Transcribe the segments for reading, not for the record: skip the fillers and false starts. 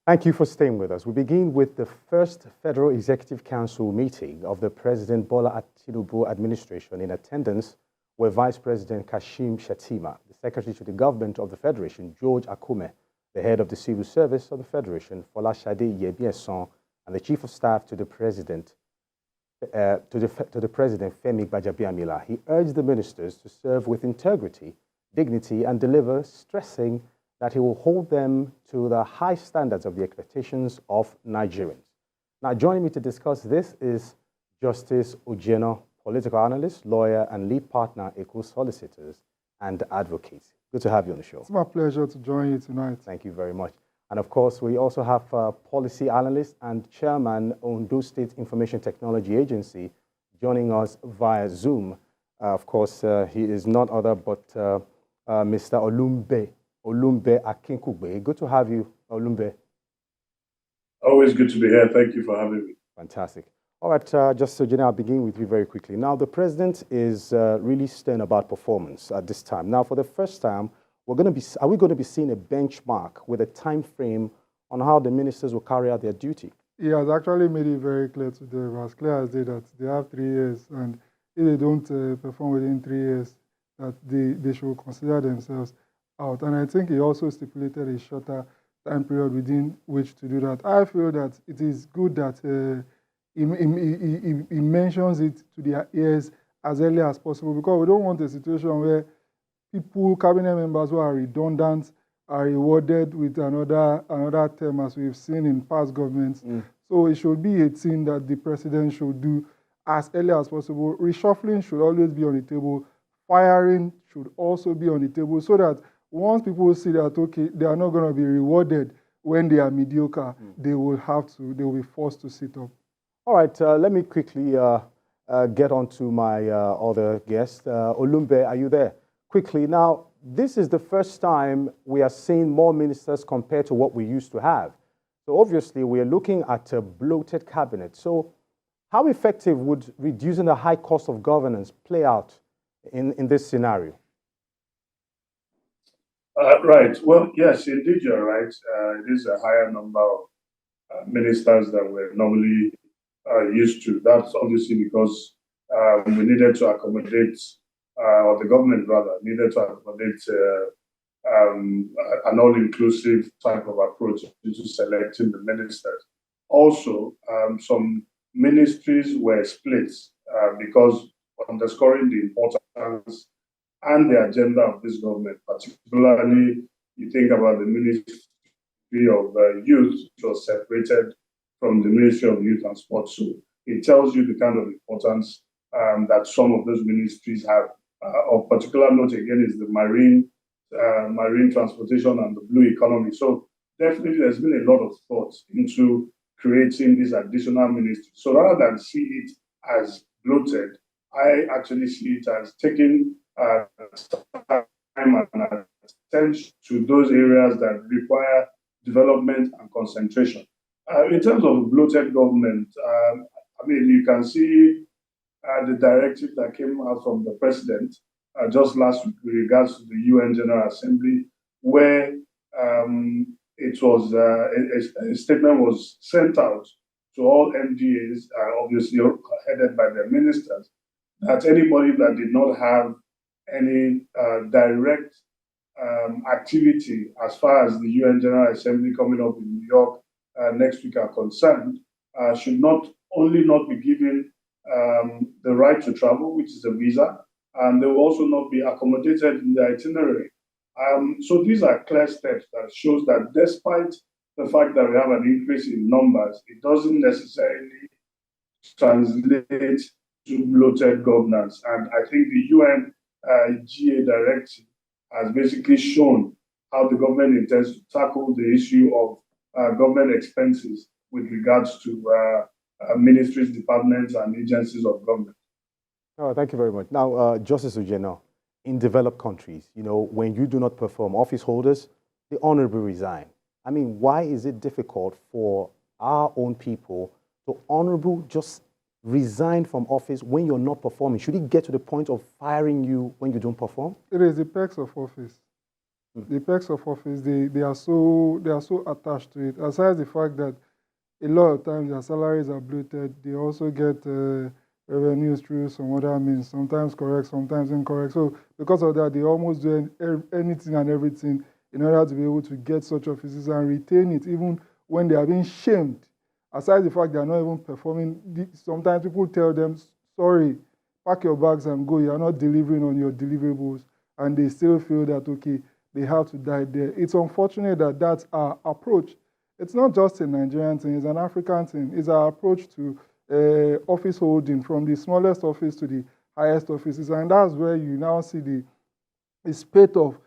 Thank you for staying with us. We begin with the first Federal Executive Council meeting of the President Bola Ahmed Tinubu administration. In attendance were Vice President Kashim Shettima, the Secretary to the Government of the Federation, George Akume, the Head of the Civil Service of the Federation, Folashade Yebieson, and the Chief of Staff to the President, Femi Gbajabiamila. He urged the ministers to serve with integrity, dignity, and deliver, stressing that he will hold them to the high standards of the expectations of Nigerians. Now, joining me to discuss this is Justice Ojeno, political analyst, lawyer, and lead partner, Equal Solicitors and Advocates. Good to have you on the show. It's my pleasure to join you tonight. Thank you very much. And of course, we also have policy analyst and chairman, Ondo State Information Technology Agency, joining us via Zoom. Of course, he is none other but Mr. Olumbe Akinkugbe. Good to have you, Olumbe. Always good to be here. Thank you for having me. Fantastic. All right, just so I'll begin with you very quickly. Now, the president is really stern about performance at this time. Now, for the first time, are we going to be seeing a benchmark with a time frame on how the ministers will carry out their duty? He has actually made it very clear today, as clear as day, that they have 3 years, and if they don't perform within 3 years, that they should consider themselves out. And I think he also stipulated a shorter time period within which to do that. I feel that it is good that he mentions it to their ears as early as possible, because we don't want a situation where cabinet members who are redundant are rewarded with another term, as we've seen in past governments. So it should be a thing that the president should do as early as possible. Reshuffling should always be on the table. Firing should also be on the table, so that once people see that, okay, they are not going to be rewarded when they are mediocre, they will be forced to sit up. All right, let me quickly get on to my other guest. Olumbe, are you there? Quickly, now, this is the first time we are seeing more ministers compared to what we used to have. So obviously, we are looking at a bloated cabinet. So how effective would reducing the high cost of governance play out in this scenario? Right. Well, yes, indeed, you're right. It is a higher number of ministers than we're normally used to. That's obviously because we needed to accommodate, or the government rather, needed to accommodate an all-inclusive type of approach to selecting the ministers. Also, some ministries were split because underscoring the importance and the agenda of this government, particularly you think about the Ministry of Youth, which was separated from the Ministry of Youth and Sports. So it tells you the kind of importance that some of those ministries have. Of particular note, again, is the marine transportation and the blue economy. So definitely there's been a lot of thought into creating these additional ministries. So rather than see it as bloated, I actually see it as taking time and attention to those areas that require development and concentration. In terms of bloated government, I mean, you can see the directive that came out from the president just last week with regards to the UN General Assembly, where it was a statement was sent out to all MDAs, obviously headed by their ministers, that anybody that did not have any direct activity as far as the UN General Assembly coming up in New York next week are concerned, should not be given the right to travel, which is a visa, and they will also not be accommodated in the itinerary. So these are clear steps that shows that despite the fact that we have an increase in numbers, it doesn't necessarily translate to bloated governance. And I think the UN GA directive has basically shown how the government intends to tackle the issue of government expenses with regards to ministries, departments, and agencies of government. Oh, thank you very much. Now, Justice Ojeno, in developed countries, when you do not perform, office holders, they honorably resign. I mean, why is it difficult for our own people to honorably just resign from office when you're not performing? Should it get to the point of firing you when you don't perform? It is the perks of office. The perks of office, they are so attached to it. Aside the fact that a lot of times their salaries are bloated, they also get revenues through some other means, sometimes correct, sometimes incorrect. So because of that, they almost do anything and everything in order to be able to get such offices and retain it, even when they are being shamed. Aside the fact they are not even performing, sometimes people tell them, sorry, pack your bags and go, you are not delivering on your deliverables, and they still feel that, okay, they have to die there. It's unfortunate that that's our approach. It's not just a Nigerian thing, it's an African thing. It's our approach to office holding, from the smallest office to the highest offices, and that's where you now see the spate of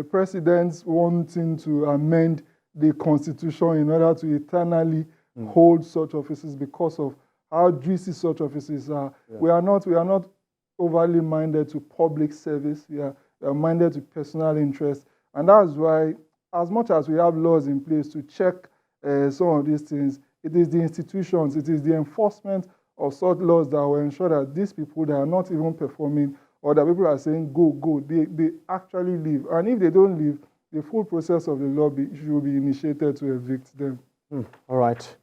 presidents wanting to amend the constitution in order to eternally hold such offices because of how juicy such offices are. Yeah. We are not overly minded to public service. We are minded to personal interest, and that's why, as much as we have laws in place to check some of these things, it is the institutions, it is the enforcement of such laws that will ensure that these people that are not even performing, or that people are saying go, they actually leave. And if they don't leave, the full process of the law should be initiated to evict them. All right.